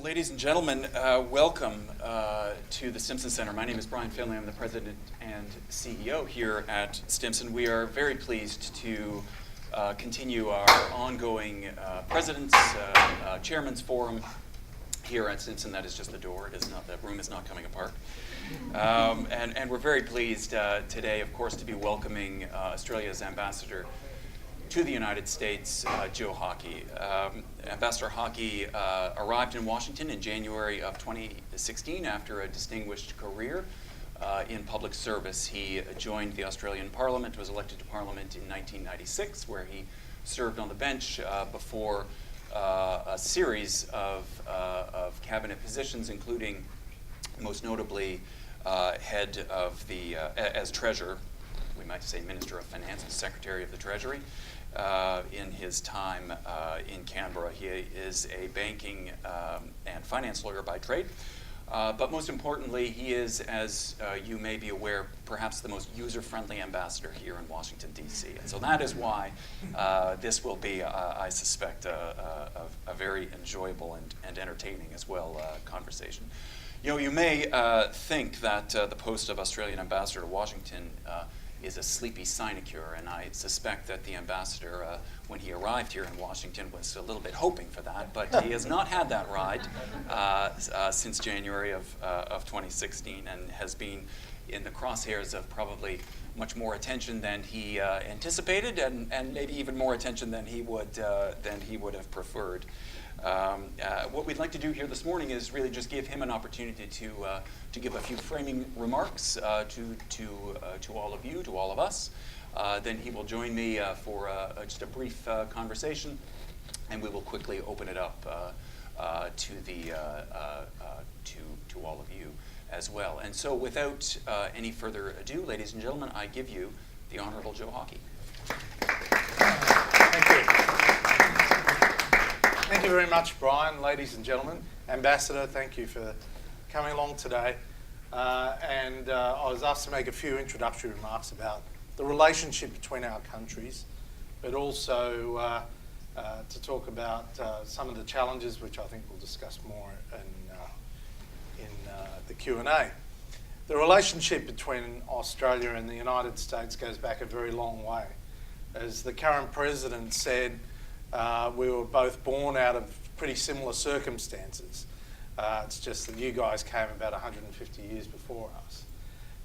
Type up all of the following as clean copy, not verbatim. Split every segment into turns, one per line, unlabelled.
Ladies and gentlemen, welcome to the Stimson Center. My name is Brian Finlay. I'm the president and CEO here at Stimson. We are very pleased to continue our ongoing President's Chairman's Forum here at Stimson. That is just the door. It is not, the room is not coming apart. And we're very pleased today, of course, to be welcoming Australia's ambassador to the United States, Joe Hockey. Ambassador Hockey arrived in Washington in January of 2016 after a distinguished career in public service. He joined the Australian Parliament, was elected to Parliament in 1996, where he served on the bench before a series of cabinet positions, including most notably head of the, as Treasurer, we might say Minister of Finance and Secretary of the Treasury. In his time in Canberra. He is a banking and finance lawyer by trade. But most importantly, he is, as you may be aware, perhaps the most user-friendly ambassador here in Washington, D.C. And so that is why this will be, I suspect, a very enjoyable and entertaining as well conversation. You know, you may think that the post of Australian ambassador to Washington is a sleepy sinecure, and I suspect that the ambassador, when he arrived here in Washington, was a little bit hoping for that, but he has not had that ride since January of 2016, and has been in the crosshairs of probably much more attention than he anticipated, and maybe even more attention than he would have preferred. What we'd like to do here this morning is really just give him an opportunity to give a few framing remarks to all of you, to all of us. Then he will join me for just a brief conversation, and we will quickly open it up to all of you as well. And so, without any further ado, ladies and gentlemen, I give you the Honourable Joe Hockey.
Thank you. Thank you very much, Brian. Ladies and gentlemen, Ambassador, thank you for coming along today. I was asked to make a few introductory remarks about the relationship between our countries, but also to talk about some of the challenges, which I think we'll discuss more in the Q&A. The relationship between Australia and the United States goes back a very long way. As the current president said, we were both born out of pretty similar circumstances. It's just that you guys came about 150 years before us.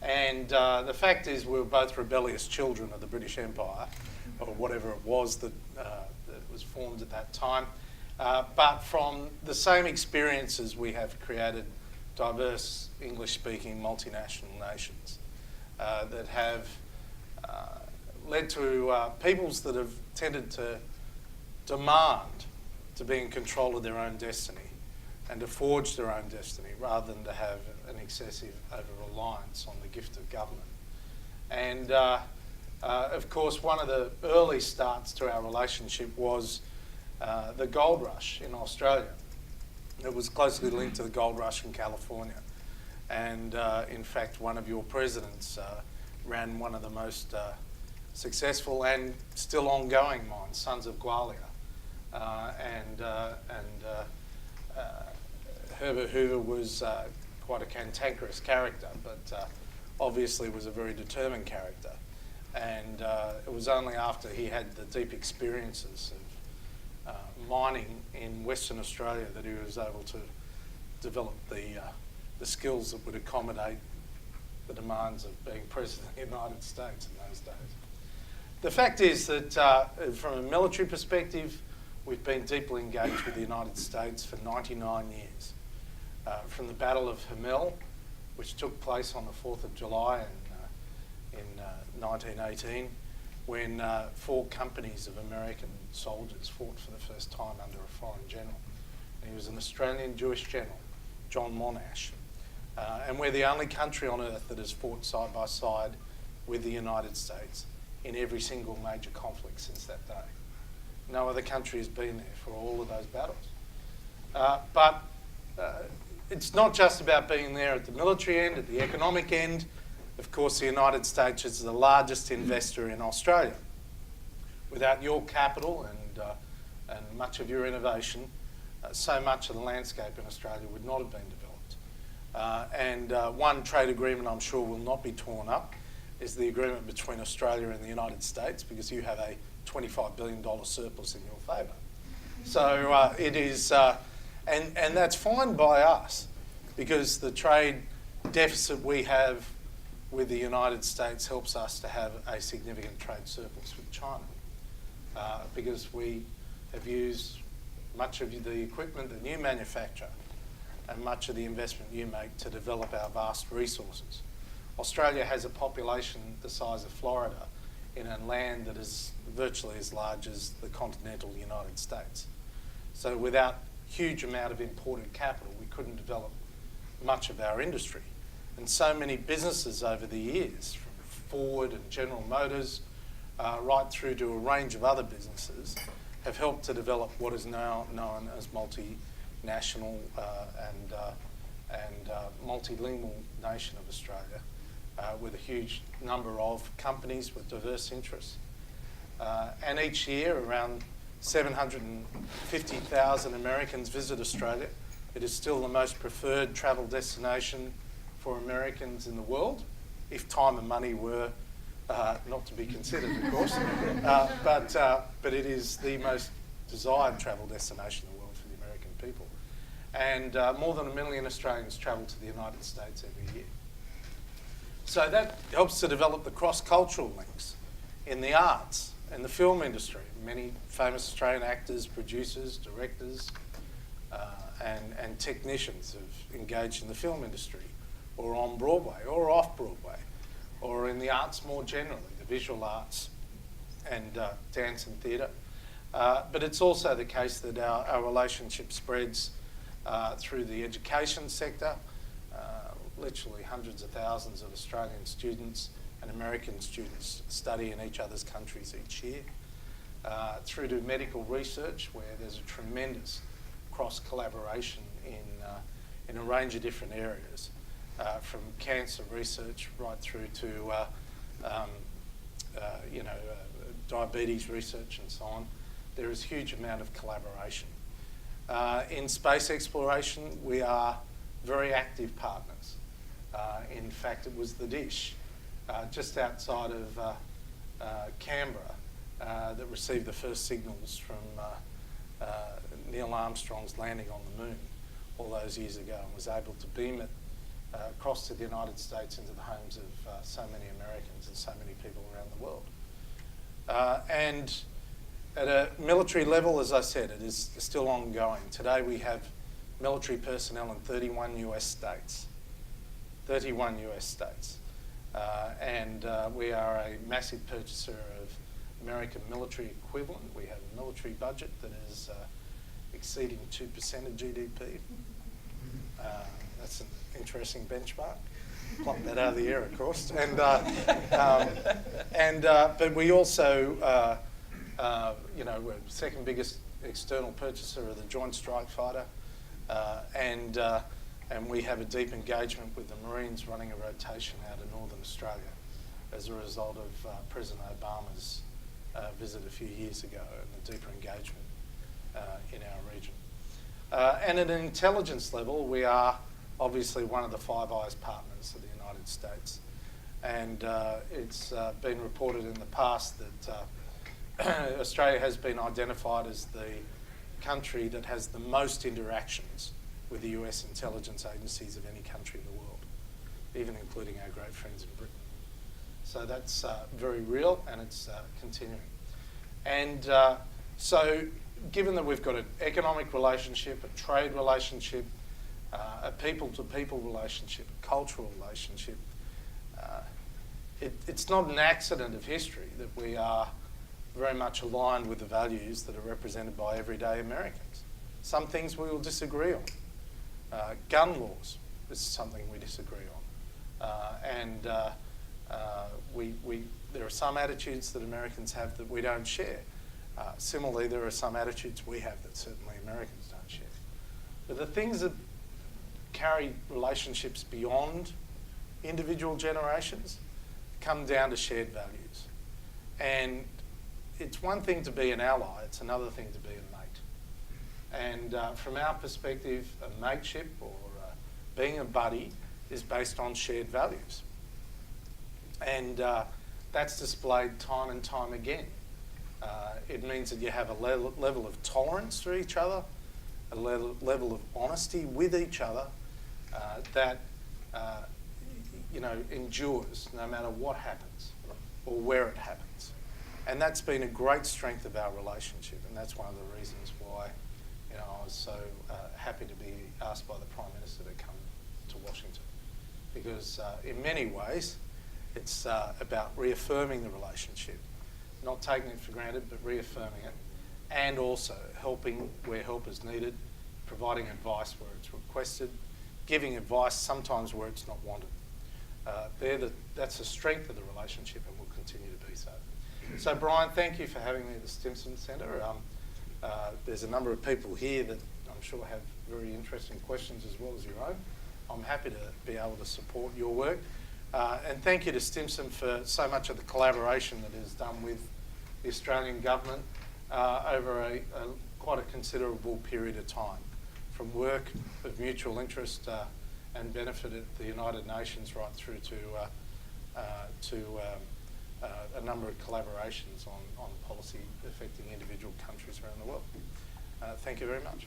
And the fact is we were both rebellious children of the British Empire, or whatever it was that was formed at that time. But from the same experiences, we have created diverse English-speaking multinational nations that have led to peoples that have tended to demand to be in control of their own destiny and to forge their own destiny rather than to have an excessive over-reliance on the gift of government. And of course, one of the early starts to our relationship was the gold rush in Australia. It was closely linked to the gold rush in California. And in fact, one of your presidents ran one of the most successful and still ongoing mines, Sons of Gwalia. Herbert Hoover was quite a cantankerous character, but obviously was a very determined character. And it was only after he had the deep experiences of mining in Western Australia that he was able to develop the skills that would accommodate the demands of being president of the United States in those days. The fact is that from a military perspective, we've been deeply engaged with the United States for 99 years. From the Battle of Hamel, which took place on the 4th of July in 1918, when 4 companies of American soldiers fought for the first time under a foreign general. And he was an Australian Jewish general, John Monash. And we're the only country on earth that has fought side by side with the United States in every single major conflict since that day. No other country has been there for all of those battles. But it's not just about being there at the military end, at the economic end. Of course, the United States is the largest investor in Australia. Without your capital and much of your innovation, so much of the landscape in Australia would not have been developed. And one trade agreement I'm sure will not be torn up is the agreement between Australia and the United States, because you have a $25 billion surplus in your favour. So it is, and that's fine by us, because the trade deficit we have with the United States helps us to have a significant trade surplus with China, because we have used much of the equipment that you manufacture and much of the investment you make to develop our vast resources. Australia has a population the size of Florida in a land that is virtually as large as the continental United States. So without huge amount of imported capital, we couldn't develop much of our industry. And so many businesses over the years, from Ford and General Motors, right through to a range of other businesses, have helped to develop what is now known as multinational and multilingual nation of Australia, with a huge number of companies with diverse interests. And each year, around 750,000 Americans visit Australia. It is still the most preferred travel destination for Americans in the world, if time and money were not to be considered, of course. But it is the most desired travel destination in the world for the American people. And more than 1 million Australians travel to the United States every year. So that helps to develop the cross-cultural links in the arts and the film industry. Many famous Australian actors, producers, directors, and technicians have engaged in the film industry, or on Broadway, or off Broadway, or in the arts more generally, the visual arts and dance and theatre. But it's also the case that our relationship spreads through the education sector. Literally hundreds of thousands of Australian students and American students study in each other's countries each year. Through to medical research, where there's a tremendous cross-collaboration in a range of different areas, from cancer research right through to diabetes research and so on. There is a huge amount of collaboration. In space exploration, we are very active partners. In fact, it was the dish just outside of Canberra that received the first signals from Neil Armstrong's landing on the moon all those years ago, and was able to beam it across to the United States into the homes of so many Americans and so many people around the world. And at a military level, as I said, it is still ongoing. Today we have military personnel in 31 US states. 31 US states. And we are a massive purchaser of American military equivalent. We have a military budget that is exceeding 2% of GDP. That's an interesting benchmark. Plop that out of the air, of course. And but we also, we're second biggest external purchaser of the Joint Strike Fighter, and we have a deep engagement with the Marines, running a rotation out of Northern Australia as a result of President Obama's visit a few years ago and the deeper engagement in our region. And at an intelligence level, we are obviously one of the Five Eyes partners of the United States. And it's been reported in the past that Australia has been identified as the country that has the most interactions with the US intelligence agencies of any country in the world, even including our great friends in Britain. So that's very real, and it's continuing. And so given that we've got an economic relationship, a trade relationship, a people-to-people relationship, a cultural relationship, it's not an accident of history that we are very much aligned with the values that are represented by everyday Americans. Some things we will disagree on. Gun laws is something we disagree on. There are some attitudes that Americans have that we don't share. Similarly, there are some attitudes we have that certainly Americans don't share. But the things that carry relationships beyond individual generations come down to shared values. And it's one thing to be an ally, it's another thing to be a mate. And from our perspective, a mateship or being a buddy is based on shared values. And that's displayed time and time again. It means that you have a level of tolerance for each other, a level of honesty with each other that endures no matter what happens or where it happens. And that's been a great strength of our relationship, and that's one of the reasons why I was so happy to be asked by the Prime Minister to come to Washington. Because in many ways, it's about reaffirming the relationship, not taking it for granted, but reaffirming it, and also helping where help is needed, providing advice where it's requested, giving advice sometimes where it's not wanted. That's the strength of the relationship and will continue to be so. So Brian, thank you for having me at the Stimson Center. There's a number of people here that I'm sure have very interesting questions as well as your own. I'm happy to be able to support your work. And thank you to Stimson for so much of the collaboration that is done with the Australian government over quite a considerable period of time, from work of mutual interest and benefit at the United Nations right through to a number of collaborations on policy affecting individual countries around the world. Thank you very much.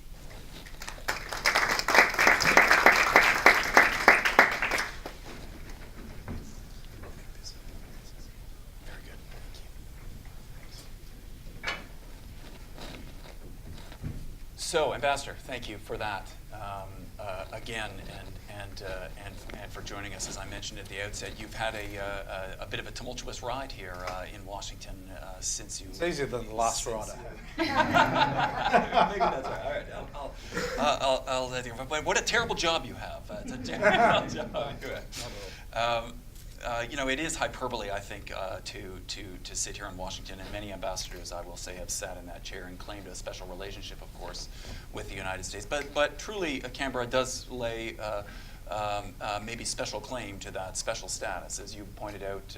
So, Ambassador, thank you for that again, and for joining us. As I mentioned at the outset, you've had a bit of a tumultuous ride here in Washington since you.
It's easier than the last ride I
had. Maybe that's right. All right, but what a terrible job you have. It's a terrible job you have. It is hyperbole, I think, to sit here in Washington, and many ambassadors, I will say, have sat in that chair and claimed a special relationship, of course, with the United States. But truly, Canberra does lay maybe special claim to that special status. As you pointed out,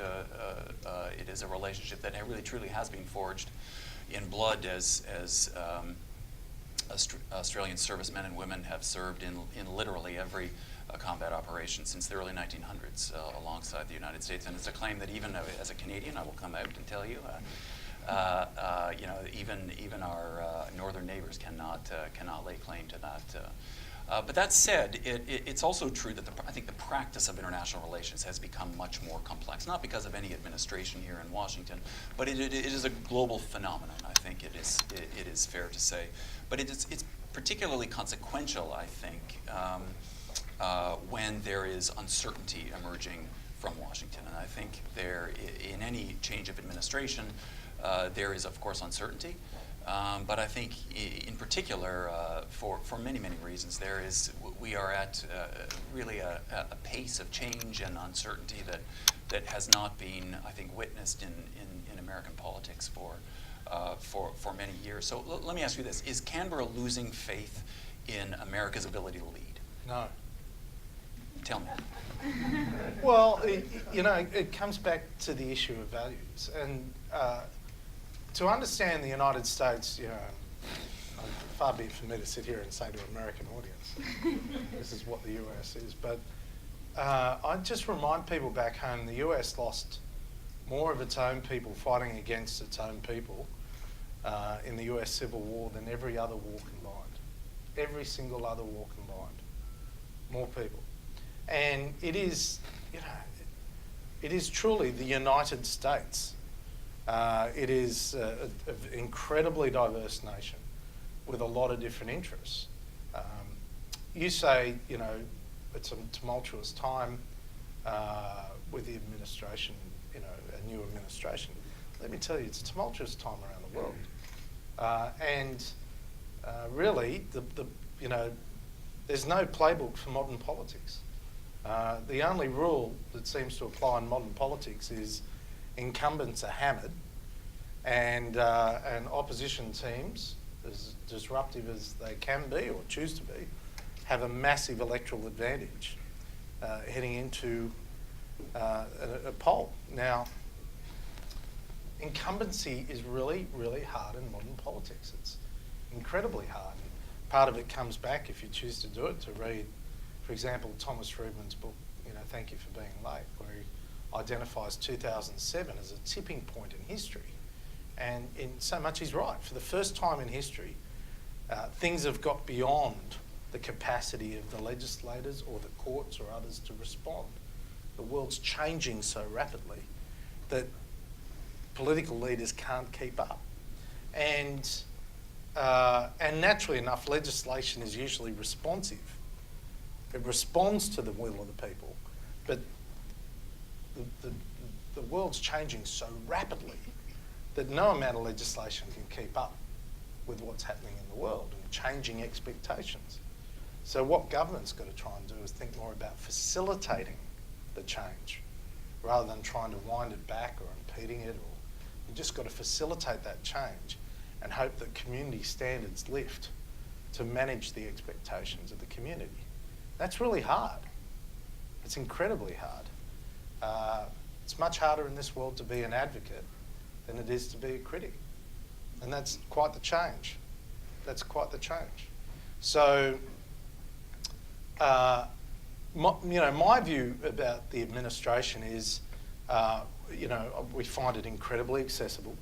it is a relationship that really truly has been forged in blood as Australian servicemen and women have served in literally every combat operation since the early 1900s alongside the United States. And it's a claim that even as a Canadian, I will come out and tell you, even our northern neighbors cannot lay claim to that. But that said, it's also true that I think the practice of international relations has become much more complex, not because of any administration here in Washington, but it is a global phenomenon, I think it is fair to say. But it's particularly consequential, I think, when there is uncertainty emerging from Washington. And I think in any change of administration, there is, of course, uncertainty. But I think, in particular, for many, many reasons, we are at really a pace of change and uncertainty that has not been, I think, witnessed in American politics for many years. So let me ask you this: is Canberra losing faith in America's ability to lead?
No.
Tell me.
Well, it comes back to the issue of values. And to understand the United States, far be it for me to sit here and say to an American audience, this is what the US is. But I just remind people back home, the US lost more of its own people fighting against its own people in the US Civil War than every other war combined. Every single other war combined. More people. And it is truly the United States. It is an incredibly diverse nation with a lot of different interests. You say, it's a tumultuous time with the administration, a new administration. Let me tell you, it's a tumultuous time around the world. And really, there's no playbook for modern politics. The only rule that seems to apply in modern politics is incumbents are hammered, and opposition teams, as disruptive as they can be or choose to be, have a massive electoral advantage heading into a poll. Now, incumbency is really, really hard in modern politics. It's incredibly hard. part of it comes back, if you choose to do it, to read, for example, Thomas Friedman's book, Thank You for Being Late, where he identifies 2007 as a tipping point in history. And in so much he's right. For the first time in history, things have got beyond the capacity of the legislators or the courts or others to respond. The world's changing so rapidly that political leaders can't keep up. And naturally enough, legislation is usually responsive. It responds to the will of the people, but the world's changing so rapidly that no amount of legislation can keep up with what's happening in the world and changing expectations. So what government's got to try and do is think more about facilitating the change rather than trying to wind it back or impeding it. Or you just got to facilitate that change and hope that community standards lift to manage the expectations of the community. That's really hard. It's incredibly hard. It's much harder in this world to be an advocate than it is to be a critic. And that's quite the change. That's quite the change. So, my view about the administration is, we find it incredibly accessible.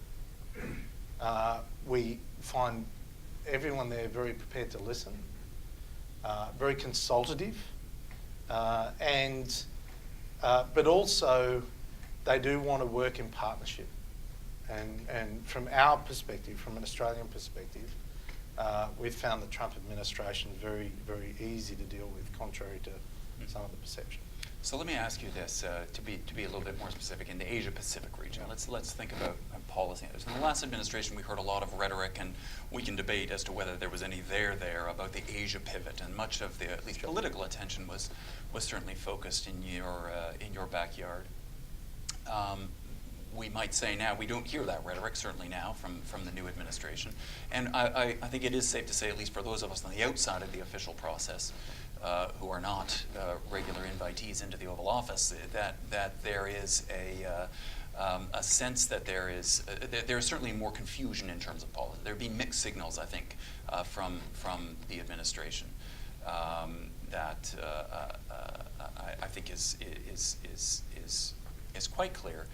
We find everyone there very prepared to listen, very consultative, but also they do want to work in partnership. And from our perspective, from an Australian perspective, we've found the Trump administration very, very easy to deal with, contrary to some of the perception.
So let me ask you this, to be a little bit more specific, in the Asia-Pacific region. Let's think about policy. In the last administration, we heard a lot of rhetoric, and we can debate as to whether there was any there about the Asia pivot, and much of the, at least political attention, was certainly focused in your backyard. We might say now we don't hear that rhetoric, certainly now, from the new administration. And I think it is safe to say, at least for those of us on the outside of the official process, who are not regular invitees into the Oval Office, that there is a sense that there is certainly more confusion in terms of policy. There have been mixed signals, I think, from the administration that I think is quite clear.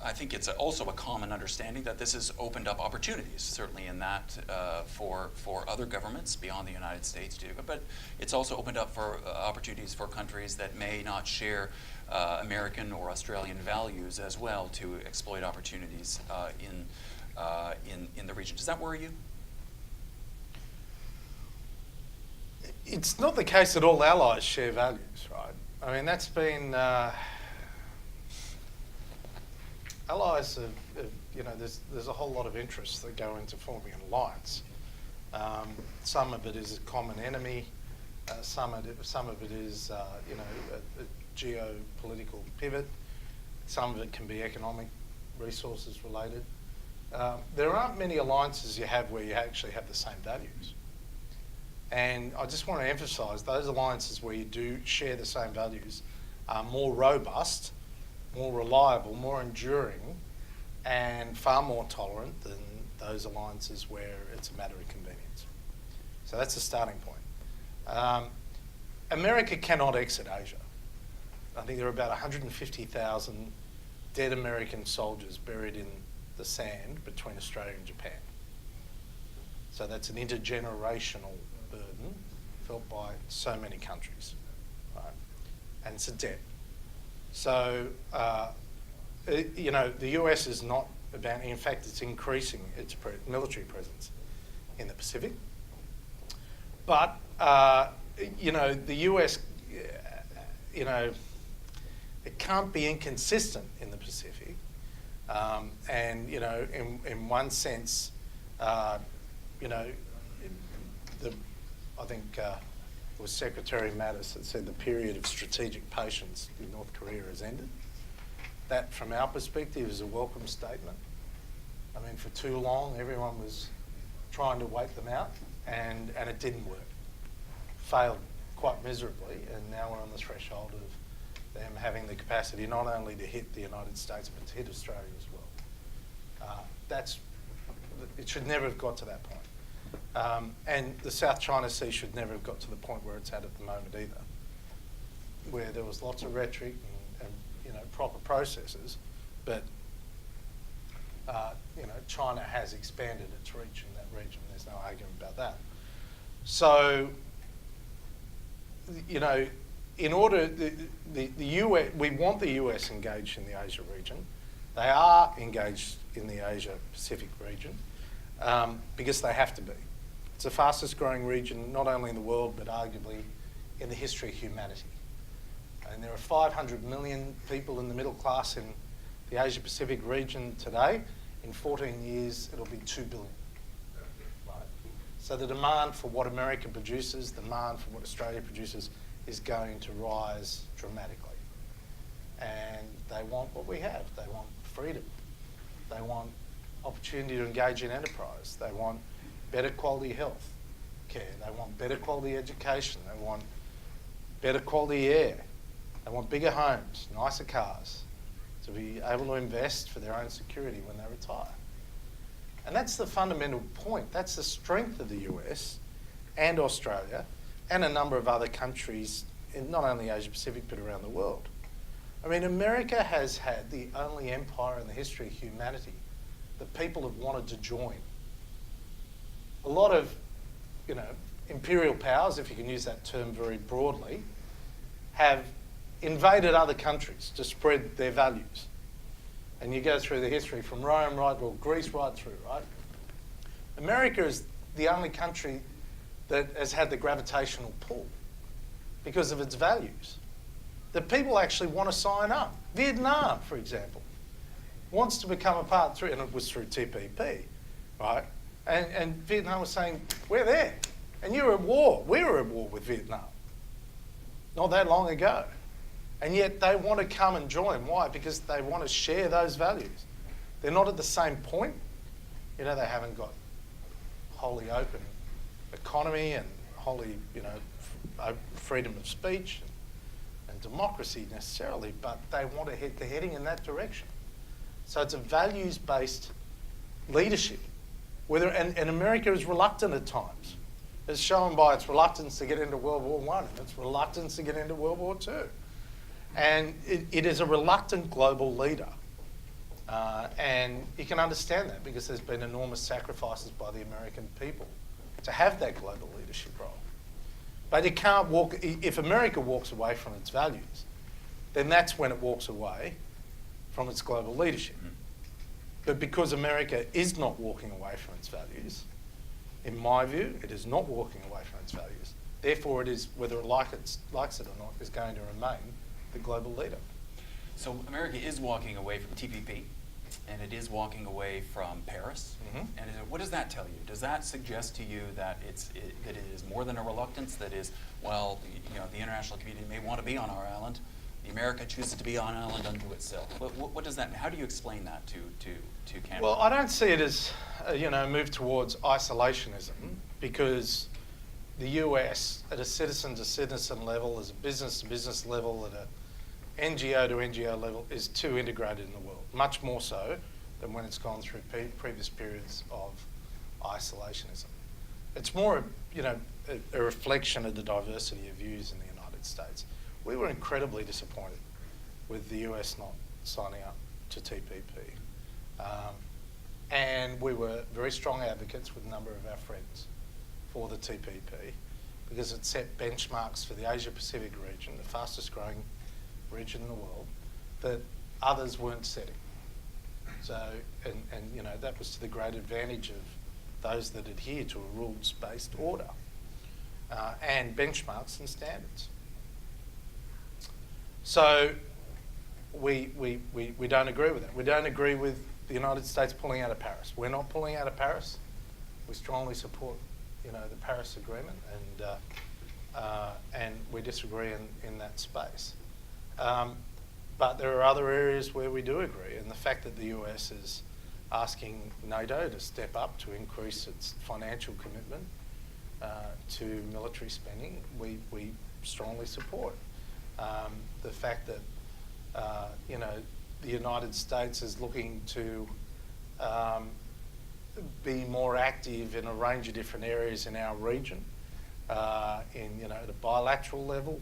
I think it's also a common understanding that this has opened up opportunities, certainly in that for other governments beyond the United States too, but it's also opened up for opportunities for countries that may not share American or Australian values as well to exploit opportunities in the region. Does that worry you?
It's not the case that all allies share values, right? I mean, that's been... allies have, there's a whole lot of interests that go into forming an alliance. Some of it is a common enemy. Some of it is, a geopolitical pivot. Some of it can be economic resources related. There aren't many alliances you have where you actually have the same values. And I just want to emphasise those alliances where you do share the same values are more robust, more reliable, more enduring, and far more tolerant than those alliances where it's a matter of convenience. So that's the starting point. America cannot exit Asia. I think there are about 150,000 dead American soldiers buried in the sand between Australia and Japan. So that's an intergenerational burden felt by so many countries, right? And it's a debt. So, the US is not abandoning. In fact, it's increasing its military presence in the Pacific. But, the US, it can't be inconsistent in the Pacific. And, in one sense, I think it was Secretary Mattis that said the period of strategic patience in North Korea has ended. That, from our perspective, is a welcome statement. I mean, for too long, everyone was trying to wait them out, and it didn't work. Failed quite miserably, and now we're on the threshold of them having the capacity not only to hit the United States, but to hit Australia as well. It should never have got to that point. And the South China Sea should never have got to the point where it's at the moment either, where there was lots of rhetoric and proper processes, but China has expanded its reach in that region. There's no argument about that. So, in order, the US, we want the US engaged in the Asia region. They are engaged in the Asia Pacific region because they have to be. It's the fastest growing region, not only in the world, but arguably in the history of humanity. And there are 500 million people in the middle class in the Asia Pacific region today. In 14 years, it'll be 2 billion. Right? So the demand for what America produces, the demand for what Australia produces, is going to rise dramatically. And they want what we have. They want freedom. They want opportunity to engage in enterprise. They want better quality health care. They want better quality education. They want better quality air. They want bigger homes, nicer cars, to be able to invest for their own security when they retire. And that's the fundamental point. That's the strength of the US and Australia and a number of other countries in not only Asia Pacific but around the world. I mean, America has had the only empire in the history of humanity that people have wanted to join. A lot of, imperial powers, if you can use that term very broadly, have invaded other countries to spread their values. And you go through the history from Rome Greece right through, right? America is the only country that has had the gravitational pull because of its values. That people actually want to sign up. Vietnam, for example, wants to become a part through, and it was through TPP, right? And Vietnam was saying, we're there. And you're at war. We were at war with Vietnam not that long ago. And yet they want to come and join. Why? Because they want to share those values. They're not at the same point. They haven't got wholly open economy and wholly, freedom of speech and democracy necessarily, but they want to they're heading in that direction. So it's a values-based leadership. And America is reluctant at times. It's shown by its reluctance to get into World War I and its reluctance to get into World War II. And it is a reluctant global leader. And you can understand that because there's been enormous sacrifices by the American people to have that global leadership role. But it can't walk, if America walks away from its values, then that's when it walks away from its global leadership. But because America is not walking away from its values, in my view, it is not walking away from its values. Therefore, it is, whether it likes it or not, is going to remain the global leader.
So America is walking away from TPP, and it is walking away from Paris.
Mm-hmm.
And what does that tell you? Does that suggest to you that that it is more than a reluctance? That is, the international community may want to be on our island. The America chooses to be on an island unto itself. What does that mean? How do you explain that to Canada?
Well, I don't see it as a move towards isolationism, because the US at a citizen-to-citizen level, as a business-to-business level, at an NGO-to-NGO level, is too integrated in the world, much more so than when it's gone through previous periods of isolationism. It's more a reflection of the diversity of views in the United States. We were incredibly disappointed with the US not signing up to TPP. And we were very strong advocates with a number of our friends for the TPP because it set benchmarks for the Asia Pacific region, the fastest growing region in the world, that others weren't setting. So, and that was to the great advantage of those that adhere to a rules-based order and benchmarks and standards. So we don't agree with that. We don't agree with the United States pulling out of Paris. We're not pulling out of Paris. We strongly support, the Paris Agreement, and we disagree in that space. But there are other areas where we do agree, and the fact that the US is asking NATO to step up to increase its financial commitment to military spending, we strongly support. The fact that the United States is looking to be more active in a range of different areas in our region, in at a bilateral level.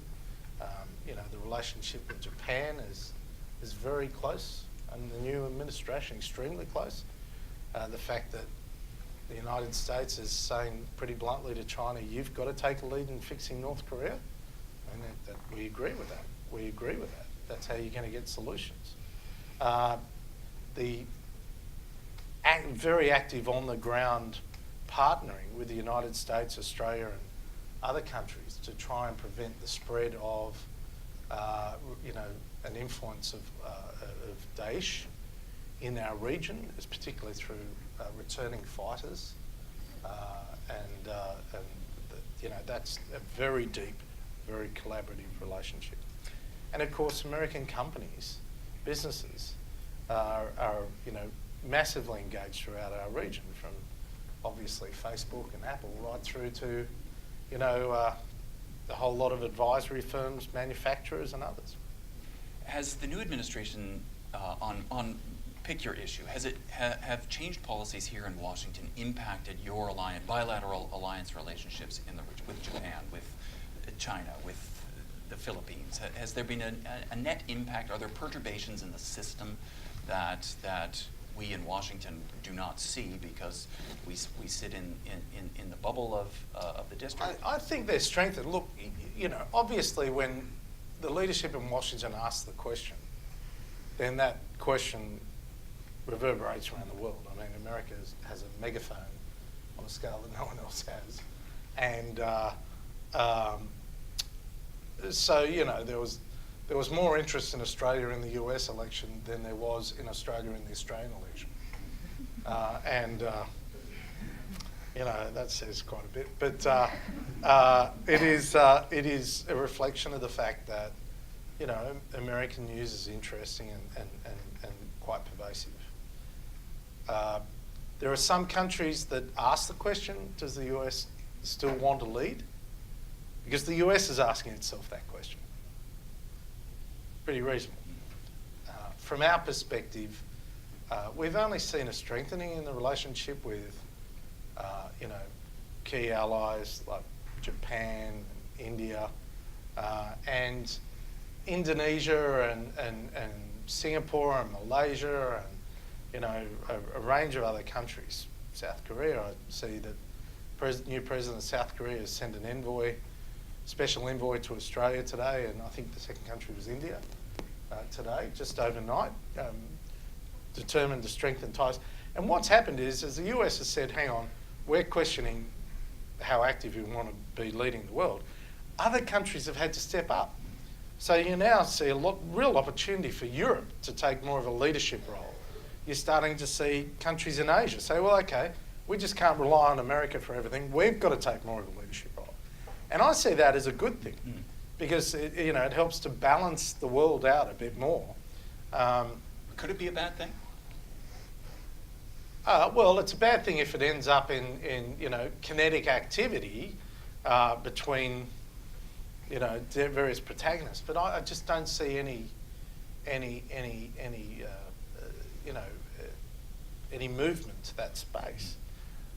The relationship with Japan is very close, and the new administration extremely close. The fact that the United States is saying pretty bluntly to China, you've got to take a lead in fixing North Korea, and that we agree with that. We agree with that. That's how you're going to get solutions. Very active on the ground partnering with the United States, Australia and other countries to try and prevent the spread of an influence of Daesh in our region, particularly through returning fighters, that's a very deep, very collaborative relationship. And of course, American companies, businesses, are massively engaged throughout our region, from obviously Facebook and Apple right through to a whole lot of advisory firms, manufacturers and others.
Has the new administration on pick your issue, have changed policies here in Washington impacted your bilateral alliance relationships in the region, with Japan, with China, with the Philippines? Has there been a net impact? Are there perturbations in the system that we in Washington do not see because we sit in the bubble of the district?
I think they're strengthened. Look, obviously when the leadership in Washington asks the question, then that question reverberates around the world. I mean, America has a megaphone on a scale that no one else has. And so, there was more interest in Australia in the US election than there was in Australia in the Australian election. That says quite a bit. But it is a reflection of the fact that, American news is interesting and quite pervasive. There are some countries that ask the question, does the US still want to lead? Because the US is asking itself that question. Pretty reasonable. From our perspective, we've only seen a strengthening in the relationship with, key allies like Japan, India, and Indonesia and Singapore and Malaysia and, a range of other countries. South Korea, I see that new president of South Korea has sent an special envoy to Australia today, and I think the second country was India today, just overnight, determined to strengthen ties. And what's happened is the US has said, hang on, we're questioning how active you want to be leading the world. Other countries have had to step up. So you now see a real opportunity for Europe to take more of a leadership role. You're starting to see countries in Asia say, well, okay, we just can't rely on America for everything. We've got to take more of a leadership role. And I see that as a good thing because it helps to balance the world out a bit more.
Could it be a bad thing?
Well, it's a bad thing if it ends up in kinetic activity between various protagonists. But I just don't see any movement to that space.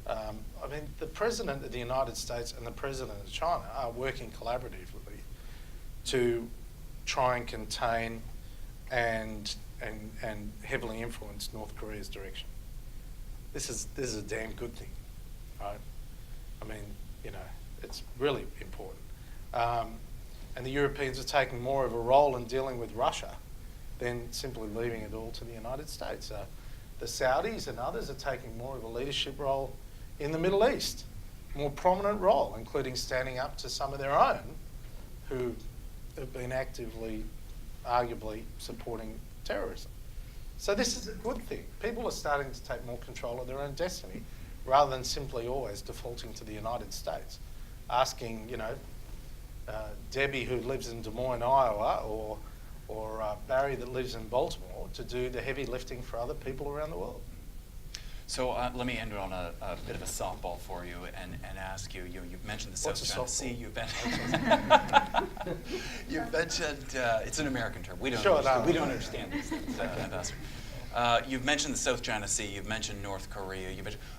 I mean, the President of the United States and the President of China are working collaboratively to try and contain and heavily influence North Korea's direction. This is a damn good thing, right? I mean, it's really important. And the Europeans are taking more of a role in dealing with Russia than simply leaving it all to the United States. The Saudis and others are taking more of a leadership role in the Middle East, more prominent role, including standing up to some of their own who have been actively, arguably, supporting terrorism. So this is a good thing. People are starting to take more control of their own destiny rather than simply always defaulting to the United States, asking, Debbie who lives in Des Moines, Iowa, or Barry that lives in Baltimore to do the heavy lifting for other people around the world.
So let me end on a bit of a softball for you and ask you. You've mentioned the South China Sea. You've mentioned it's an American term. We don't understand these things, Ambassador. You've mentioned the South China Sea. You've mentioned North Korea.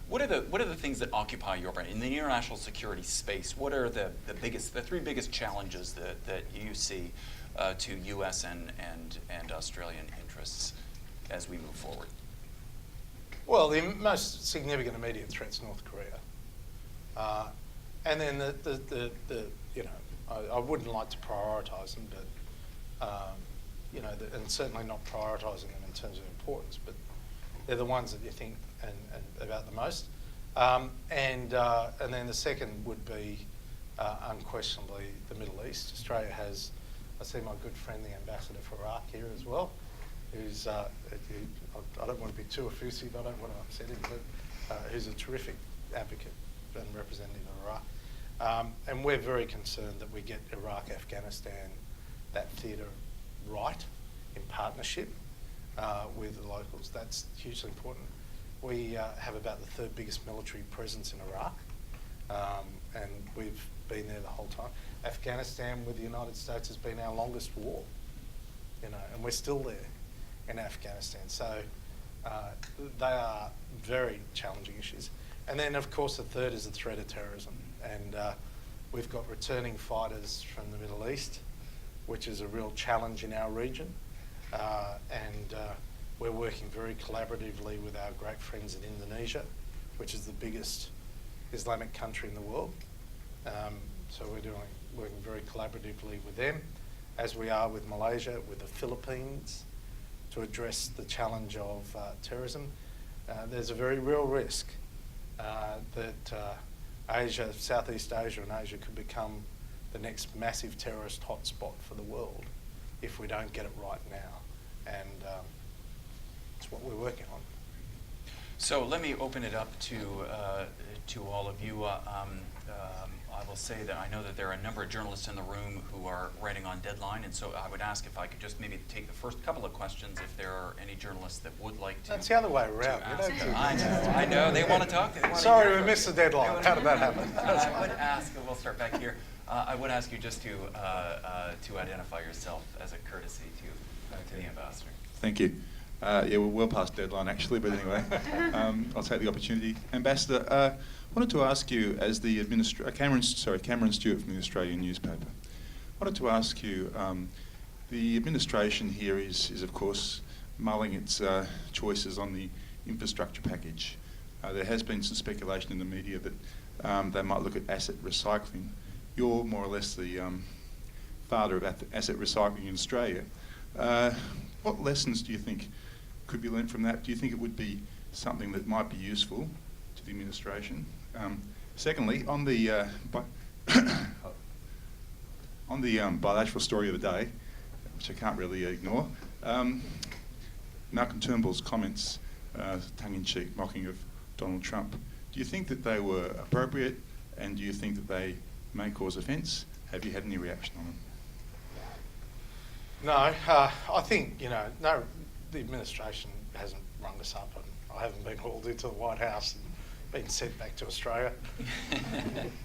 What are the things that occupy your brain in the international security space? What are the three biggest challenges that you see to U.S. and Australian interests as we move forward?
Well, the most significant immediate threat's North Korea, and then I wouldn't like to prioritise them, but and certainly not prioritising them in terms of importance, but they're the ones that you think and about the most. And then the second would be unquestionably the Middle East. Australia has, I see my good friend, the ambassador for Iraq here as well, who's, I don't want to be too effusive, I don't want to upset him, but who's a terrific advocate and representative of Iraq. And we're very concerned that we get Iraq, Afghanistan, that theatre right in partnership with the locals. That's hugely important. We have about the third biggest military presence in Iraq, and we've been there the whole time. Afghanistan with the United States has been our longest war, and we're still there in Afghanistan. So they are very challenging issues. And then, of course, the third is the threat of terrorism. And we've got returning fighters from the Middle East, which is a real challenge in our region. And we're working very collaboratively with our great friends in Indonesia, which is the biggest Islamic country in the world. So we're working very collaboratively with them, as we are with Malaysia, with the Philippines, to address the challenge of terrorism. There's a very real risk that Asia, Southeast Asia and Asia could become the next massive terrorist hotspot for the world if we don't get it right now. And it's what we're working on.
So let me open it up to all of you. I will say that I know that there are a number of journalists in the room who are writing on deadline, and so I would ask if I could just maybe take the first couple of questions if there are any journalists that would like to.
That's the other way around.
I know. They want to talk.
Sorry, we missed the deadline. How did that happen?
I would ask, we'll start back here. I would ask you just to identify yourself as a courtesy to the ambassador.
Thank you. Yeah, we're well past deadline actually, but anyway, I'll take the opportunity. Ambassador, I wanted to ask you, as the Cameron Stewart from the Australian newspaper, wanted to ask you, the administration here is of course mulling its choices on the infrastructure package. There has been some speculation in the media that they might look at asset recycling. You're more or less the father of asset recycling in Australia. What lessons do you think could be learnt from that? Do you think it would be something that might be useful to the administration? Secondly, on the bilateral story of the day, which I can't really ignore, Malcolm Turnbull's comments, tongue-in-cheek mocking of Donald Trump. Do you think that they were appropriate, and do you think that they may cause offence? Have you had any reaction on them?
No, I think, no, the administration hasn't rung us up, and I haven't been hauled into the White House and been sent back to Australia,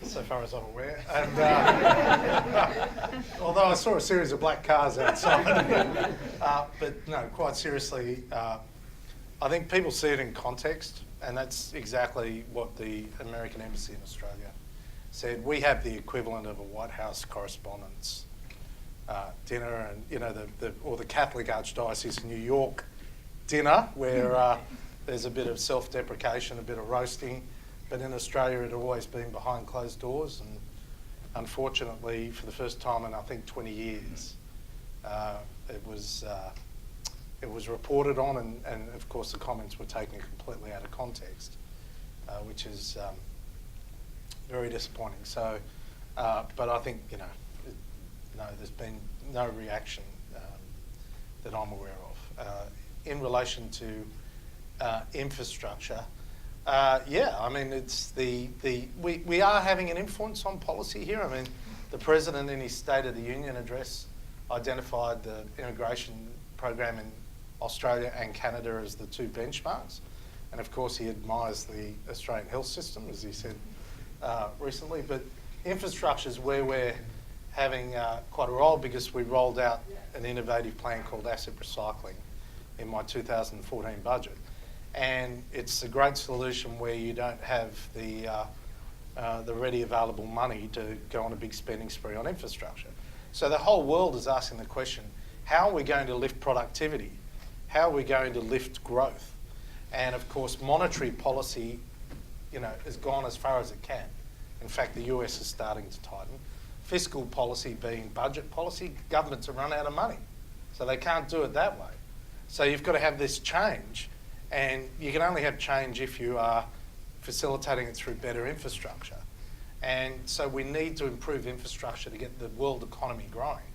so far as I'm aware. And although I saw a series of black cars outside. But no, quite seriously, I think people see it in context, and that's exactly what the American Embassy in Australia said. We have the equivalent of a White House correspondence dinner, and or the Catholic Archdiocese in New York dinner, where there's a bit of self-deprecation, a bit of roasting, but in Australia it had always been behind closed doors, and unfortunately for the first time in I think 20 years it was reported on, and of course the comments were taken completely out of context, which is very disappointing. So but I think no, there's been no reaction that I'm aware of. In relation to infrastructure, yeah, I mean, it's we are having an influence on policy here. I mean, the President in his State of the Union address identified the immigration program in Australia and Canada as the two benchmarks. And of course he admires the Australian health system, as he said recently. But infrastructure is where we're having quite a role, because we rolled out an innovative plan called asset recycling, in my 2014 budget. And it's a great solution where you don't have the ready available money to go on a big spending spree on infrastructure. So the whole world is asking the question, how are we going to lift productivity? How are we going to lift growth? And of course, monetary policy, has gone as far as it can. In fact, the US is starting to tighten. Fiscal policy being budget policy, governments have run out of money. So they can't do it that way. So you've got to have this change, and you can only have change if you are facilitating it through better infrastructure. And so we need to improve infrastructure to get the world economy growing.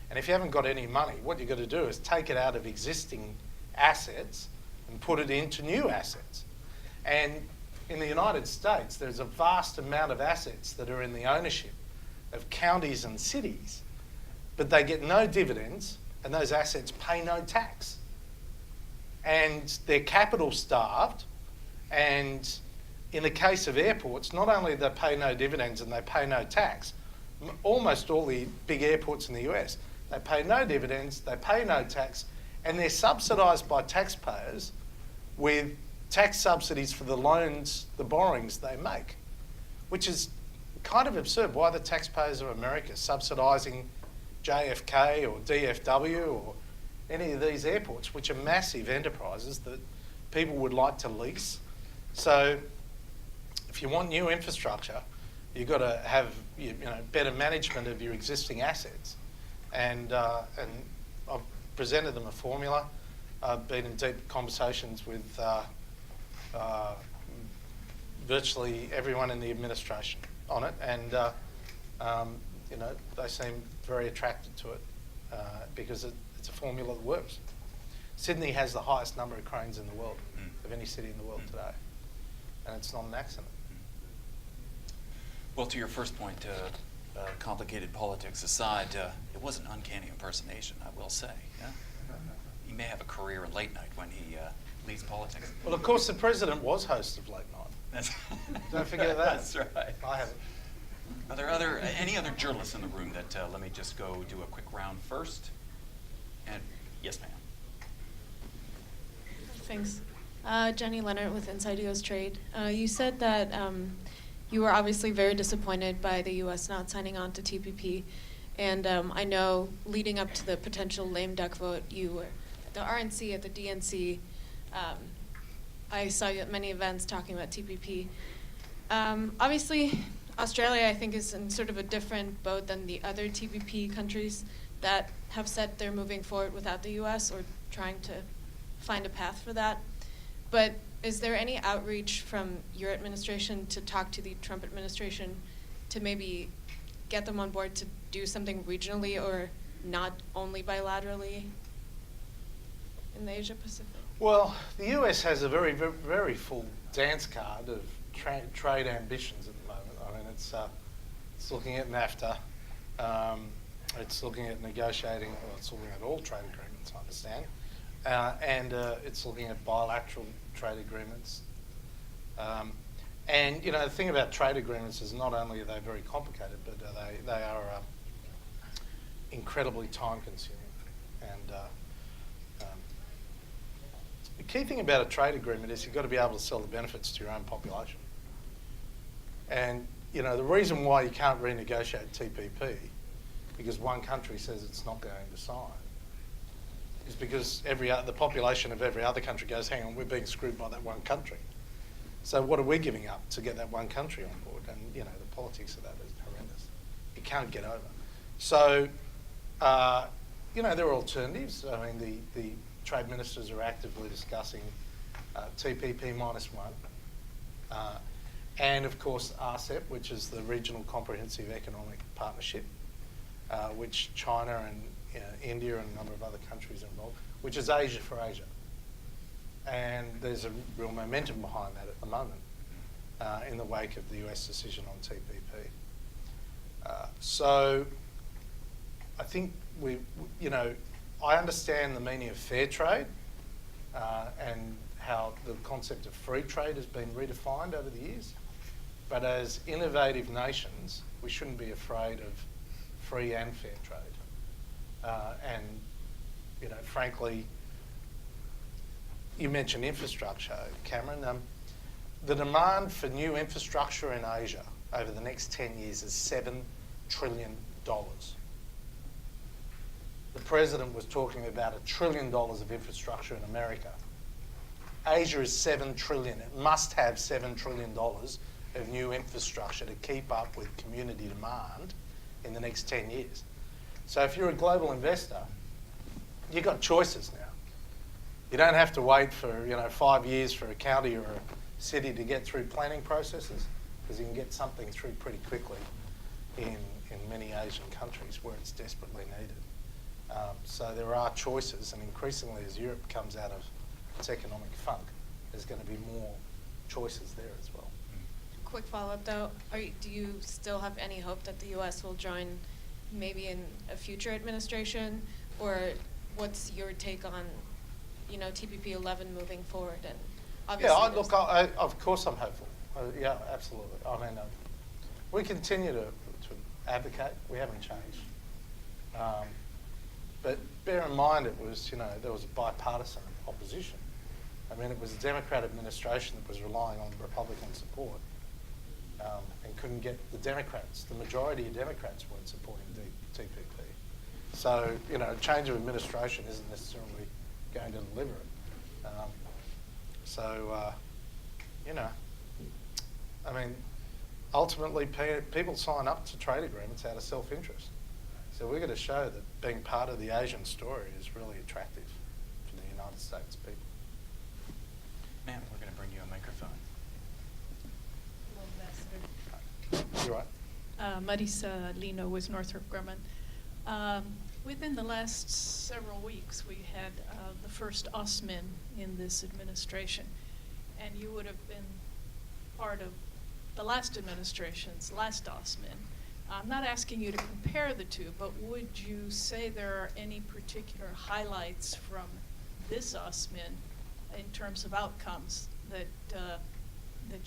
And if you haven't got any money, what you've got to do is take it out of existing assets and put it into new assets. And in the United States, there's a vast amount of assets that are in the ownership of counties and cities, but they get no dividends, and those assets pay no tax. And they're capital starved, and in the case of airports, not only do they pay no dividends and they pay no tax, almost all the big airports in the US, they pay no dividends, they pay no tax, and they're subsidised by taxpayers with tax subsidies for the loans, the borrowings they make, which is kind of absurd. Why are the taxpayers of America subsidising JFK or DFW or any of these airports, which are massive enterprises that people would like to lease? So if you want new infrastructure, you've got to have better management of your existing assets. And I've presented them a formula. I've been in deep conversations with virtually everyone in the administration on it, and they seem very attracted to it because it's a formula that works. Sydney has the highest number of cranes in the world, of any city in the world today, and it's not an accident.
Well, to your first point, complicated politics aside, it was an uncanny impersonation, I will say. Yeah? He may have a career in late night when he leaves politics.
Well, of course, the president was host of Late Night. Don't forget that.
That's right.
I haven't.
Are there any other journalists in the room that, let me just go do a quick round first? And yes, ma'am.
Thanks. Jenny Leonard with Inside U.S. Trade. You said that you were obviously very disappointed by the U.S. not signing on to TPP. And I know leading up to the potential lame duck vote, you were at the RNC, at the DNC. I saw you at many events talking about TPP. Obviously, Australia, I think, is in sort of a different boat than the other TPP countries that have said they're moving forward without the U.S. or trying to find a path for that. But is there any outreach from your administration to talk to the Trump administration to maybe get them on board to do something regionally or not only bilaterally in the Asia Pacific?
Well, the US has a very, very, very full dance card of trade ambitions at the moment. I mean, it's looking at NAFTA, it's looking at negotiating, well, it's looking at all trade agreements, I understand, and it's looking at bilateral trade agreements. And the thing about trade agreements is not only are they very complicated, but they are incredibly time-consuming. And the key thing about a trade agreement is you've got to be able to sell the benefits to your own population. And the reason why you can't renegotiate TPP, because one country says it's not going to sign, is because the population of every other country goes, hang on, we're being screwed by that one country. So what are we giving up to get that one country on board? And the politics of that is horrendous. You can't get over. So there are alternatives. I mean, the trade ministers are actively discussing TPP -1. And of course RCEP, which is the Regional Comprehensive Economic Partnership, which China and India and a number of other countries are involved, which is Asia for Asia. And there's a real momentum behind that at the moment in the wake of the US decision on TPP. So I think I understand the meaning of fair trade and how the concept of free trade has been redefined over the years. But as innovative nations, we shouldn't be afraid of free and fair trade. And frankly, you mentioned infrastructure, Cameron. The demand for new infrastructure in Asia over the next 10 years is $7 trillion. The president was talking about $1 trillion of infrastructure in America. Asia is $7 trillion. It must have $7 trillion of new infrastructure to keep up with community demand in the next 10 years. So if you're a global investor, you've got choices now. You don't have to wait for 5 years for a county or a city to get through planning processes, because you can get something through pretty quickly in many Asian countries where it's desperately needed. So there are choices, and increasingly as Europe comes out of its economic funk, there's going to be more choices there as well.
Quick follow-up though, do you still have any hope that the U.S. will join maybe in a future administration, or what's your take on TPP 11 moving forward? And obviously
of course I'm hopeful. Yeah, absolutely. I mean, we continue to advocate. We haven't changed. But bear in mind, it was, there was a bipartisan opposition. I mean, it was a Democrat administration that was relying on Republican support and couldn't get the Democrats. The majority of Democrats weren't supporting TPP. So, a change of administration isn't necessarily going to deliver it. I mean, ultimately people sign up to trade agreements out of self-interest. So we're going to show that being part of the Asian story is really attractive for the United States people.
Ma'am, we're going to bring you a microphone.
Hello, Ambassador.
You're right.
Marisa Lino with Northrop Grumman. Within the last several weeks, we had the first OSMIN in this administration, and you would have been part of the last administration's last OSMIN. I'm not asking you to compare the two, but would you say there are any particular highlights from this OSMIN in terms of outcomes that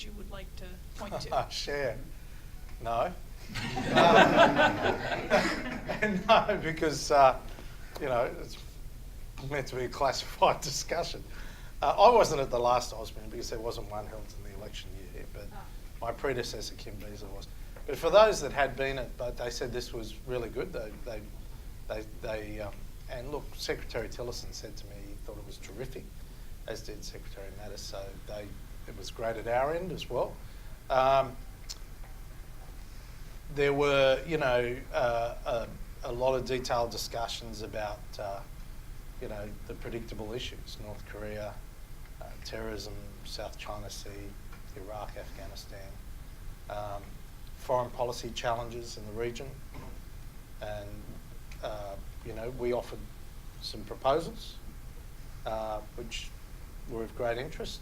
you would like to point to?
Share. No. No, because it's meant to be a classified discussion. I wasn't at the last OSMIN because there wasn't one held in the election year, but my predecessor Kim Beazley was. But for those that had been at, but they said this was really good. And look, Secretary Tillerson said to me he thought it was terrific, as did Secretary Mattis. So it was great at our end as well. There were, a lot of detailed discussions about, the predictable issues: North Korea, terrorism, South China Sea, Iraq, Afghanistan, foreign policy challenges in the region, and we offered some proposals, which were of great interest.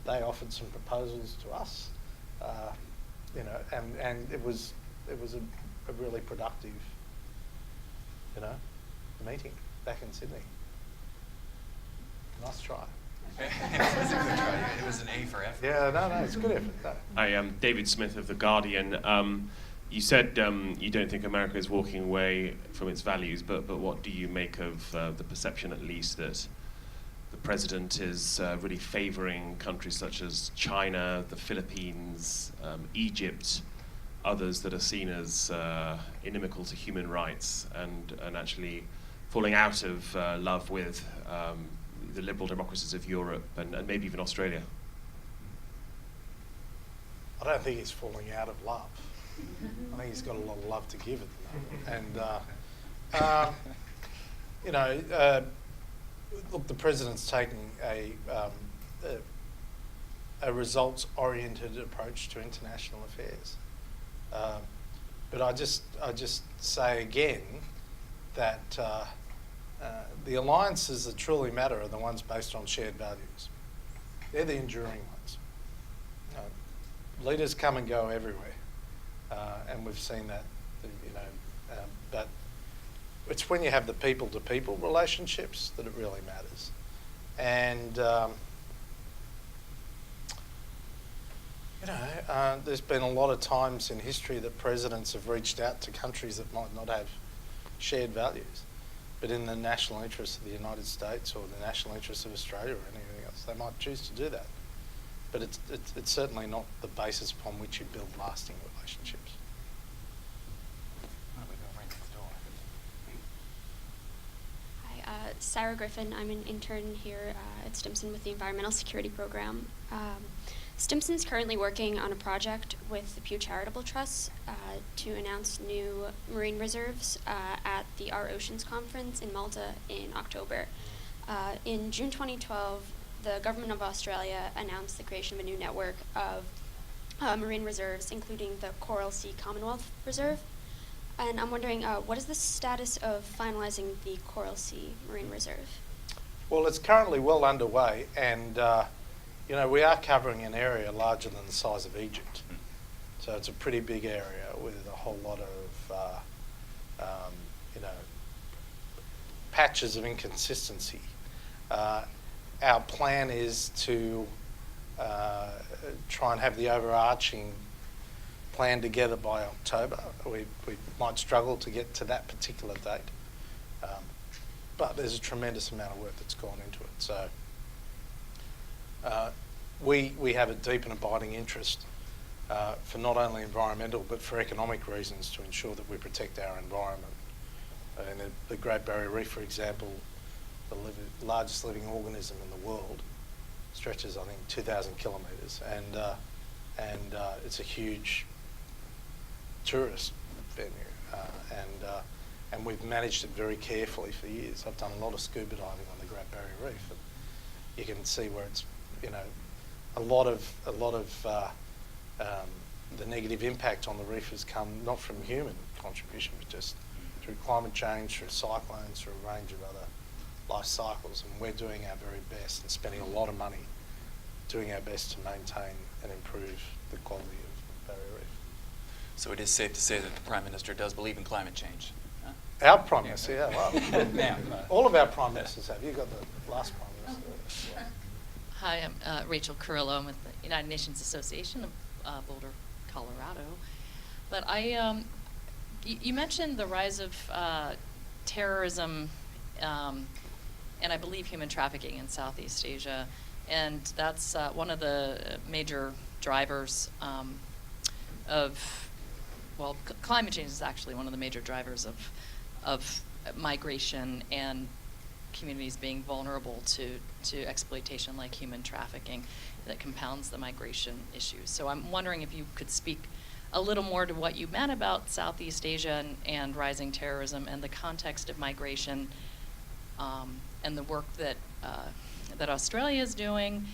They offered some proposals to us. And it was a really productive, meeting back in Sydney. Nice try.
It was a good try. It was an A for effort.
Yeah, no, it's a good effort. No.
I am David Smith of The Guardian. You said you don't think America is walking away from its values, but what do you make of the perception, at least, that the president is really favouring countries such as China, the Philippines, Egypt, others that are seen as inimical to human rights, and actually falling out of love with the liberal democracies of Europe and maybe even Australia?
I don't think he's falling out of love. I think he's got a lot of love to give at the moment. And, look, the president's taking a results-oriented approach to international affairs. But I just say again that the alliances that truly matter are the ones based on shared values. They're the enduring ones. Leaders come and go everywhere, and we've seen that. But it's when you have the people-to-people relationships that it really matters. And there's been a lot of times in history that presidents have reached out to countries that might not have shared values. but in the national interest of the United States or the national interest of Australia or anything else, they might choose to do that. But it's certainly not the basis upon which you build lasting relationships.
Hi, Sarah Griffin. I'm an intern here at Stimson with the Environmental Security Program. Stimson's currently working on a project with the Pew Charitable Trust to announce new marine reserves at the Our Oceans Conference in Malta in October. In June 2012, the government of Australia announced the creation of a new network of marine reserves, including the Coral Sea Commonwealth Reserve. And I'm wondering, what is the status of finalizing the Coral Sea Marine Reserve?
Well, it's currently well underway, and we are covering an area larger than the size of Egypt. So it's a pretty big area with a whole lot of, patches of inconsistency. Our plan is to try and have the overarching plan together by October. We might struggle to get to that particular date, but there's a tremendous amount of work that's gone into it. So we have a deep and abiding interest for not only environmental but for economic reasons to ensure that we protect our environment. And the Great Barrier Reef, for example, the largest living organism in the world, stretches, I think, 2,000 kilometres, and it's a huge tourist venue, and we've managed it very carefully for years. I've done a lot of scuba diving on the Great Barrier Reef, and you can see where it's, a lot of the negative impact on the reef has come not from human contribution, but just through climate change, through cyclones, through a range of other life cycles, and we're doing our very best and spending a lot of money doing our best to maintain and improve the quality of Barrier Reef.
So it is safe to say that the Prime Minister does believe in climate change. Huh?
Our Prime Minister, yeah, well,
Yeah.
all of our Prime Ministers have. You got the last Prime Minister.
Hi, I'm Rachel Carrillo. I'm with the United Nations Association of Boulder, Colorado. But you mentioned the rise of terrorism and I believe human trafficking in Southeast Asia, and that's one of the major drivers climate change is actually one of the major drivers of migration and communities being vulnerable to exploitation like human trafficking that compounds the migration issues. So I'm wondering if you could speak a little more to what you meant about Southeast Asia and rising terrorism and the context of migration and the work that Australia is doing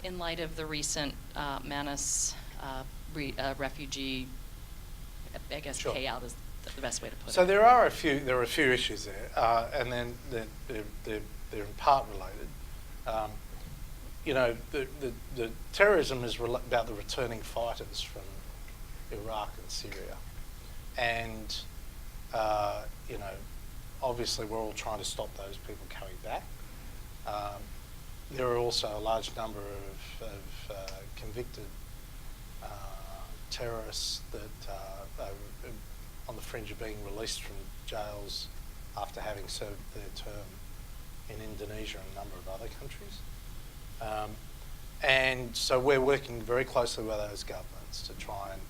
in light of the recent Manus refugee, I guess,
Sure.
payout is the best way to put it.
So there are a few issues there, and then they're in part related. The terrorism is about the returning fighters from Iraq and Syria, and obviously we're all trying to stop those people coming back. There are also a large number of convicted terrorists that are on the fringe of being released from jails after having served their term in Indonesia and a number of other countries. And so we're working very closely with those governments to try and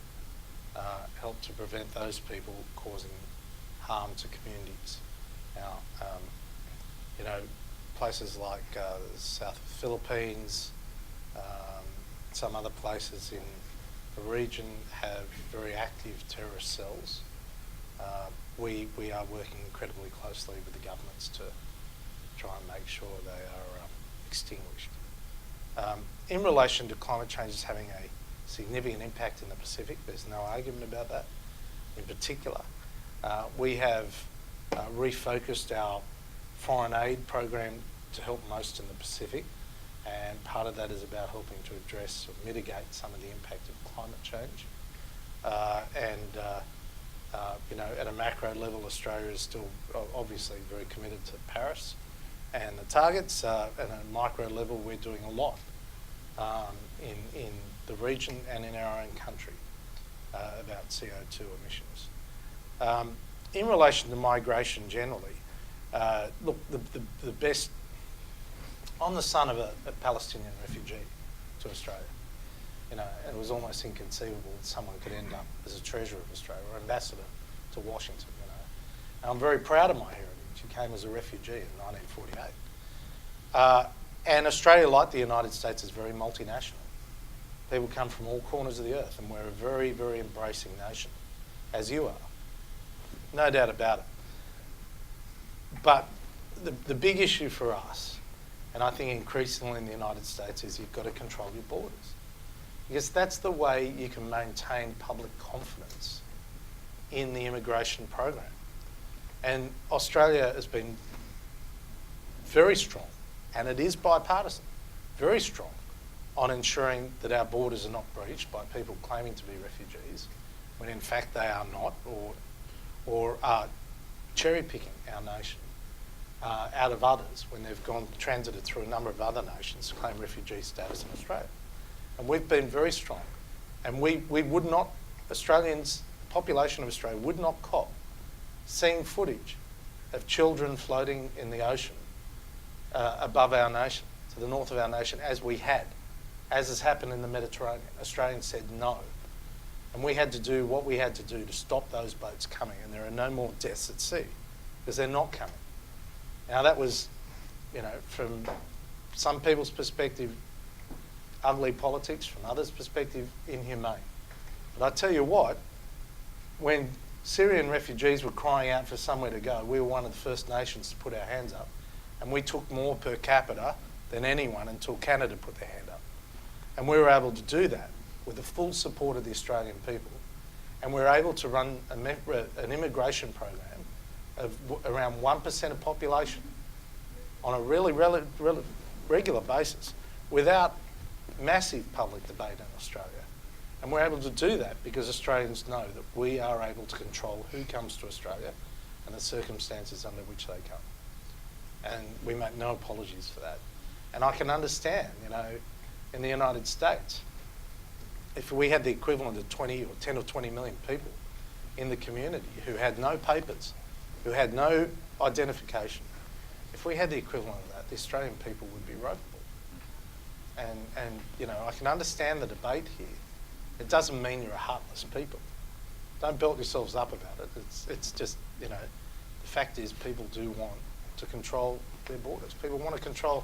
help to prevent those people causing harm to communities. Now, places like the south of the Philippines, some other places in the region have very active terrorist cells. We are working incredibly closely with the governments to try and make sure they are extinguished. In relation to climate change is having a significant impact in the Pacific, there's no argument about that. In particular, we have refocused our foreign aid program to help most in the Pacific, and part of that is about helping to address or mitigate some of the impact of climate change. At a macro level, Australia is still obviously very committed to Paris and the targets. At a micro level, we're doing a lot in the region and in our own country about CO2 emissions. In relation to migration generally, Look, the best... I'm the son of a Palestinian refugee to Australia. You know, and it was almost inconceivable that someone could end up as a treasurer of Australia or ambassador to Washington, you know. And I'm very proud of my heritage. He came as a refugee in 1948. And Australia, like the United States, is very multinational. People come from all corners of the earth, and we're a very, very embracing nation, as you are. No doubt about it. But the big issue for us, and I think increasingly in the United States, is you've got to control your borders. Because that's the way you can maintain public confidence in the immigration program. And Australia has been very strong, and it is bipartisan, very strong on ensuring that our borders are not breached by people claiming to be refugees, when in fact they are not, or are cherry-picking our nation out of others when they've transited through a number of other nations to claim refugee status in Australia. And we've been very strong. And we would not, Australians, the population of Australia would not cop seeing footage of children floating in the ocean above our nation, to the north of our nation, as has happened in the Mediterranean. Australians said no. And we had to do what we had to do to stop those boats coming, and there are no more deaths at sea, because they're not coming. Now that was, you know, from some people's perspective, ugly politics, from others' perspective, inhumane. But I tell you what, when Syrian refugees were crying out for somewhere to go, we were one of the first nations to put our hands up, and we took more per capita than anyone until Canada put their hand up. And we were able to do that with the full support of the Australian people. And we were able to run an immigration program of around 1% of population on a really regular basis without massive public debate in Australia. And we're able to do that because Australians know that we are able to control who comes to Australia and the circumstances under which they come. And we make no apologies for that. And I can understand, you know, in the United States, if we had the equivalent of 10 or 20 million people in the community who had no papers, who had no identification, if we had the equivalent of that, the Australian people would be ropeable. And you know, I can understand the debate here. It doesn't mean you're a heartless people. Don't build yourselves up about it. It's just, you know, the fact is people do want to control their borders. People want to control,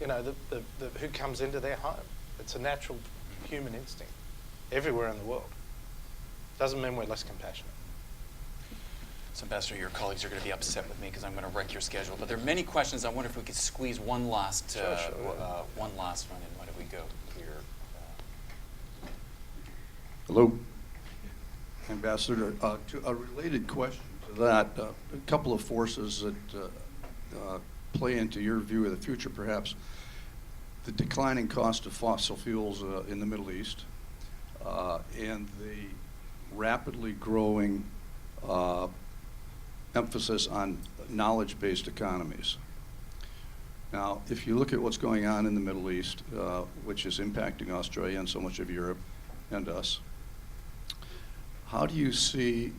you know, the who comes into their home. It's a natural human instinct everywhere in the world. Doesn't mean we're less compassionate.
So, Ambassador, your colleagues are going to be upset with me because I'm going to wreck your schedule. But there are many questions. I wonder if we could squeeze one last one last one in. Why don't we go here?
Hello, Ambassador. To a related question to that, a couple of forces that play into your view of the future, perhaps. The declining cost of fossil fuels in the Middle East and the rapidly growing emphasis on knowledge-based economies. Now, if you look at what's going on in the Middle East, which is impacting Australia and so much of Europe and us, how do you see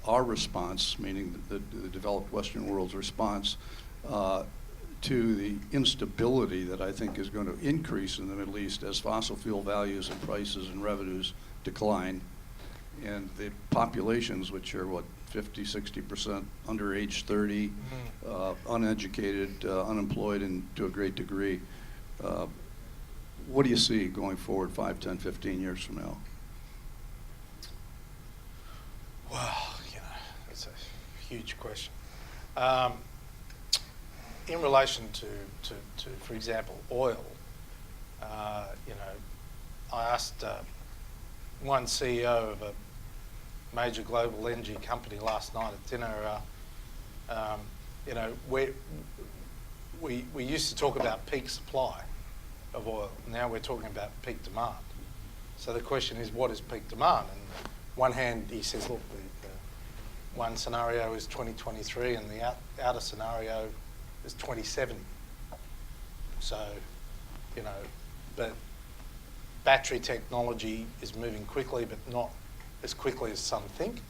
our response, meaning the developed Western world's response, to the instability that I think is going to increase in the Middle East as fossil fuel values and prices and revenues decline, and the populations, which are, what, 50, 60% under age 30, uneducated, unemployed, and to a great degree. What do you see going forward 5, 10, 15 years from now?
Well, you know, that's a huge question. In relation to, for example, oil, you know, I asked one CEO of a major global energy company last night at dinner, you know, we used to talk about peak supply of oil. Now we're talking about peak demand. So the question is, what is peak demand? And one hand, he says, look, the one scenario is 2023 and the outer scenario is 2070. So, you know, but battery technology is moving quickly, but not as quickly as some think.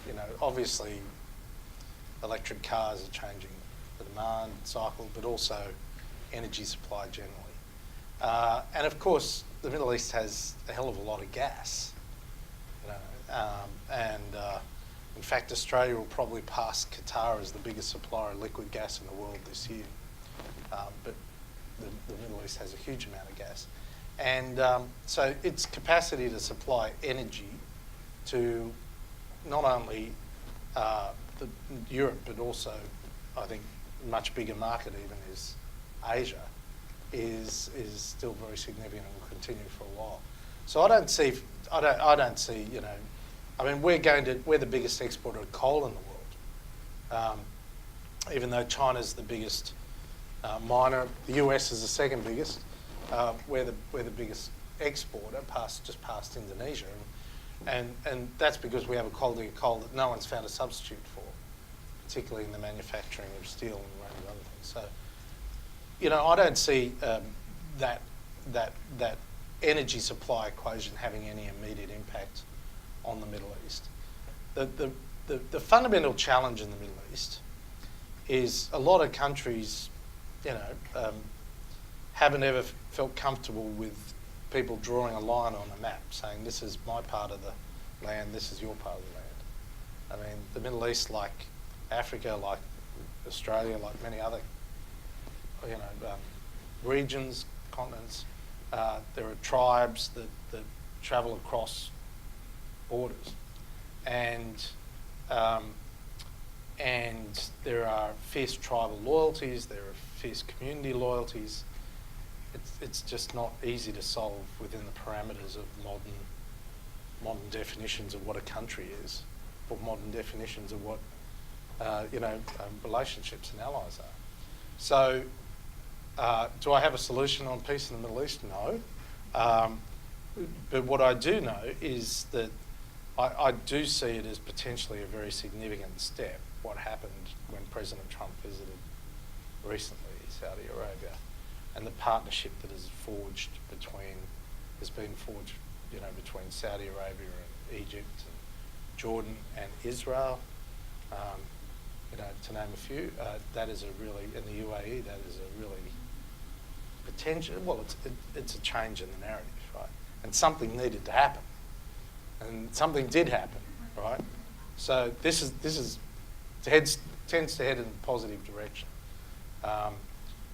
You know, obviously, electric cars are changing the demand cycle, but also energy supply generally. And of course, the Middle East has a hell of a lot of gas. In fact, Australia will probably pass Qatar as the biggest supplier of liquid gas in the world this year. But the Middle East has a huge amount of gas. And so its capacity to supply energy to not only Europe, but also, I think, much bigger market even is Asia, is still very significant and will continue for a while. So I don't see, you know, I mean, we're the biggest exporter of coal in the world, even though China's the biggest miner. The US is the second biggest. We're the biggest exporter, just past Indonesia, and that's because we have a quality of coal that no one's found a substitute for, particularly in the manufacturing of steel and a range of other things. So, you know, I don't see that energy supply equation having any immediate impact on the Middle East. The fundamental challenge in the Middle East is a lot of countries, you know, haven't ever felt comfortable with people drawing a line on a map saying this is my part of the land, this is your part of the land. I mean, the Middle East, like Africa, like Australia, like many other, you know, regions, continents, there are tribes that travel across borders, and there are fierce tribal loyalties, there are fierce community loyalties. It's just not easy to solve within the parameters of modern definitions of what a country is, or modern definitions of what relationships and allies are. So, do I have a solution on peace in the Middle East? No. But what I do know is that I do see it as potentially a very significant step, what happened when President Trump visited recently Saudi Arabia, and the partnership that has been forged, you know, between Saudi Arabia and Egypt and Jordan and Israel, you know, to name a few. That is a really, in the UAE, that is a really potential, well, it's a change in the narrative, right? And something needed to happen. And something did happen, right? So this tends to head in a positive direction.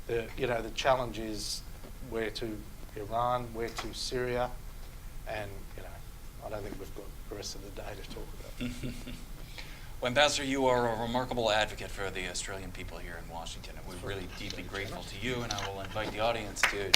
The challenge is where to Iran, where to Syria, and, you know, I don't think we've got the rest of the day to talk about.
Well, Ambassador, you are a remarkable advocate for the Australian people here in Washington, and we're really deeply grateful to you, and I will invite the audience to